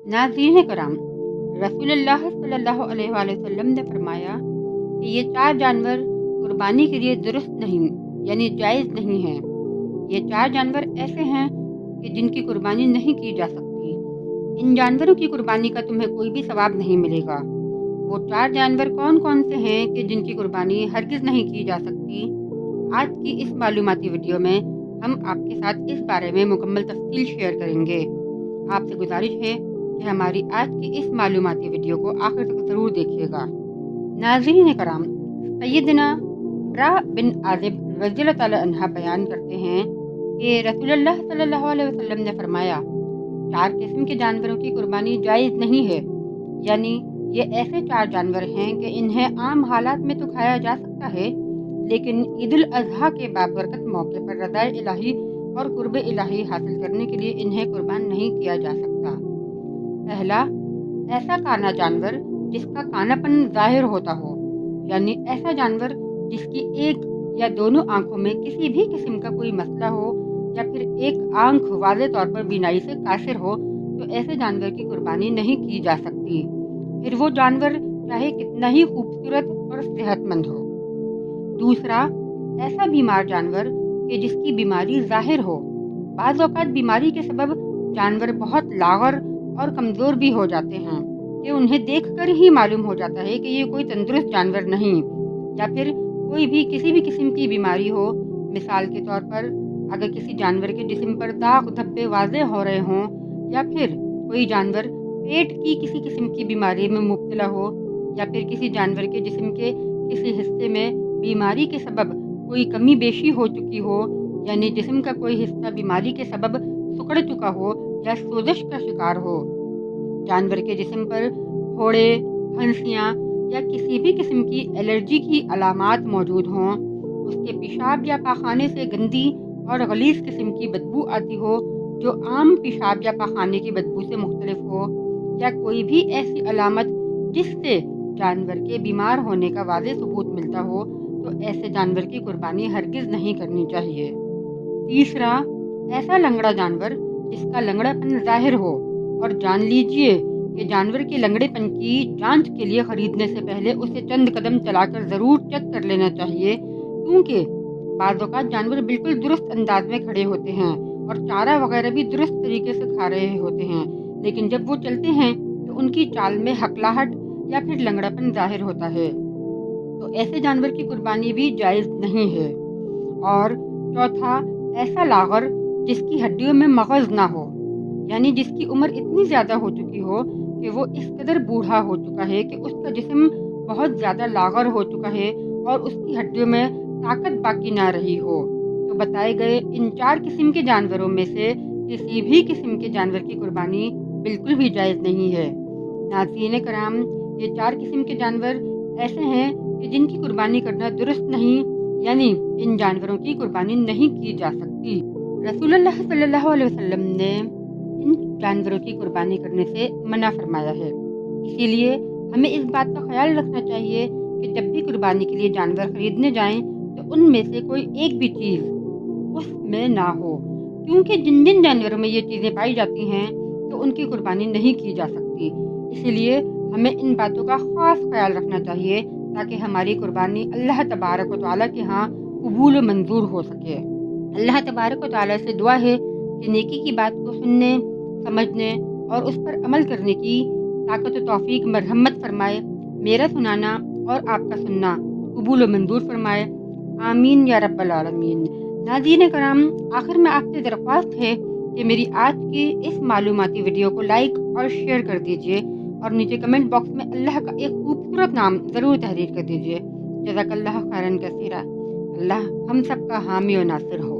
नाज़रीन कराम, रसूलुल्लाह सल्लल्लाहु अलैहि वसल्लम ने फरमाया कि ये 4 जानवर कुर्बानी के लिए दुरुस्त नहीं यानी जायज़ नहीं हैं। ये 4 जानवर ऐसे हैं कि जिनकी कुर्बानी नहीं की जा सकती। इन जानवरों की कुर्बानी का तुम्हें कोई भी सवाब नहीं मिलेगा। वो 4 जानवर कौन कौन से हैं कि जिनकी कुर्बानी हरगिज़ नहीं की जा सकती? आज की इस मालूमाती वीडियो में हम आपके साथ इस बारे में मुकम्मल तफसील शेयर करेंगे। आपसे गुजारिश है कि हमारी आज की इस मालूमाती वीडियो को आखिर तक ज़रूर देखिएगा। नाज़रीन कराम, सैयदना बरा बिन आज़िब रज़ियल्लाहु ताला अन्हा बयान करते हैं कि रसूलुल्लाह सल्लल्लाहु अलैहि वसल्लम ने फरमाया, 4 किस्म के जानवरों की कुर्बानी जायज़ नहीं है। यानी ये ऐसे 4 जानवर हैं कि इन्हें आम हालात में तो खाया जा सकता है, लेकिन ईद उल अज़हा के बाबरकत मौके पर रज़ाए इलाही और कुर्ब इलाही हासिल करने के लिए इन्हें कुर्बान नहीं किया जा सकता। पहला, ऐसा काना जानवर जिसका कानापन ज़ाहिर होता हो, यानी ऐसा जानवर जिसकी एक या दोनों आंखों में किसी भी किस्म का कोई मसला हो या फिर एक आंख वाज़े तौर पर बीनाई से कासिर हो, तो ऐसे जानवर की कुर्बानी नहीं की जा सकती, फिर वो जानवर चाहे कितना ही खूबसूरत और सेहतमंद हो। दूसरा, ऐसा बीमार जानवर कि जिसकी बीमारी ज़ाहिर हो। बाज़ औक़ात बीमारी के सबब जानवर बहुत लाग़र और कमज़ोर भी हो जाते हैं कि उन्हें देखकर ही मालूम हो जाता है कि ये कोई तंदुरुस्त जानवर नहीं, या फिर कोई भी किसी भी किस्म की बीमारी हो। मिसाल के तौर पर अगर किसी जानवर के जिस्म पर दाग धब्बे वाज़े हो रहे हों, या फिर कोई जानवर पेट की किसी किस्म की बीमारी में मुब्तला हो, या फिर किसी जानवर के जिस्म के किसी हिस्से में बीमारी के सबब कोई कमी बेशी हो चुकी हो, यानी जिस्म का कोई हिस्सा बीमारी के सबब सिकुड़ चुका हो या सोजिश का शिकार हो। जानवर के जिस्म पर फोड़े, फंसियाँ या किसी भी किस्म की एलर्जी की अलामात मौजूद हों, उसके पेशाब या पाखाने से गंदी और गलीज़ किस्म की बदबू आती हो जो आम पेशाब या पाखाने की बदबू से मुख्तलिफ हो, या कोई भी ऐसी अलामत जिससे जानवर के बीमार होने का वाज़ेह सबूत मिलता हो, तो ऐसे जानवर की कुर्बानी हरगिज़ नहीं करनी चाहिए। तीसरा, ऐसा लंगड़ा जानवर जिसका लंगड़ापन ज़ाहिर हो, और जान लीजिए कि जानवर के लंगड़ेपन की जांच के लिए ख़रीदने से पहले उसे चंद कदम चलाकर ज़रूर चेक कर लेना चाहिए, क्योंकि बाज़ औक़ात जानवर बिल्कुल दुरुस्त अंदाज में खड़े होते हैं और चारा वगैरह भी दुरुस्त तरीके से खा रहे होते हैं, लेकिन जब वो चलते हैं तो उनकी चाल में हकलाहट या फिर लंगड़ापन ज़ाहिर होता है, तो ऐसे जानवर की कुर्बानी भी जायज़ नहीं है। और चौथा, ऐसा लाग़र जिसकी हड्डियों में मग़ज़ ना हो, यानी जिसकी उम्र इतनी ज़्यादा हो चुकी हो कि वो इस कदर बूढ़ा हो चुका है कि उसका जिस्म बहुत ज़्यादा लाग़र हो चुका है और उसकी हड्डियों में ताकत बाकी ना रही हो, तो बताए गए इन 4 किस्म के जानवरों में से किसी भी किस्म के जानवर की कुर्बानी बिल्कुल भी जायज़ नहीं है। नाज़रीन कराम, ये 4 किस्म के जानवर ऐसे हैं कि जिनकी कुर्बानी करना दुरुस्त नहीं, यानी इन जानवरों की कुर्बानी नहीं की जा सकती। रसूलुल्लाह सल्लल्लाहु अलैहि वसल्लम ने इन जानवरों की कुर्बानी करने से मना फरमाया है। इसीलिए हमें इस बात का ख्याल रखना चाहिए कि जब भी कुर्बानी के लिए जानवर खरीदने जाएं तो उनमें से कोई एक भी चीज़ उसमें ना हो, क्योंकि जिन जिन जानवरों में ये चीज़ें पाई जाती हैं तो उनकी कुर्बानी नहीं की जा सकती। इसीलिए हमें इन बातों का ख़ास ख्याल रखना चाहिए ताकि हमारी कुर्बानी अल्लाह तबारक व तआला के यहाँ कबूल व मंजूर हो सके। अल्लाह तबारक व तआला से दुआ है कि नेकी की बात को सुनने, समझने और उस पर अमल करने की ताकत व तौफीक मरहमत फरमाए। मेरा सुनाना और आपका सुनना कबूल व मंजूर फरमाए। आमीन या रब्बल आलमीन। नाज़रीन कराम, आखिर में आपसे दरख्वास्त है कि मेरी आज की इस मालूमाती वीडियो को लाइक और शेयर कर दीजिए और नीचे कमेंट बॉक्स में अल्लाह का एक खूबसूरत नाम ज़रूर तहरीर कर दीजिए। जज़ाकल्लाह खैरन कसीरा। अल्लाह हम सब का हामी और नासिर हो।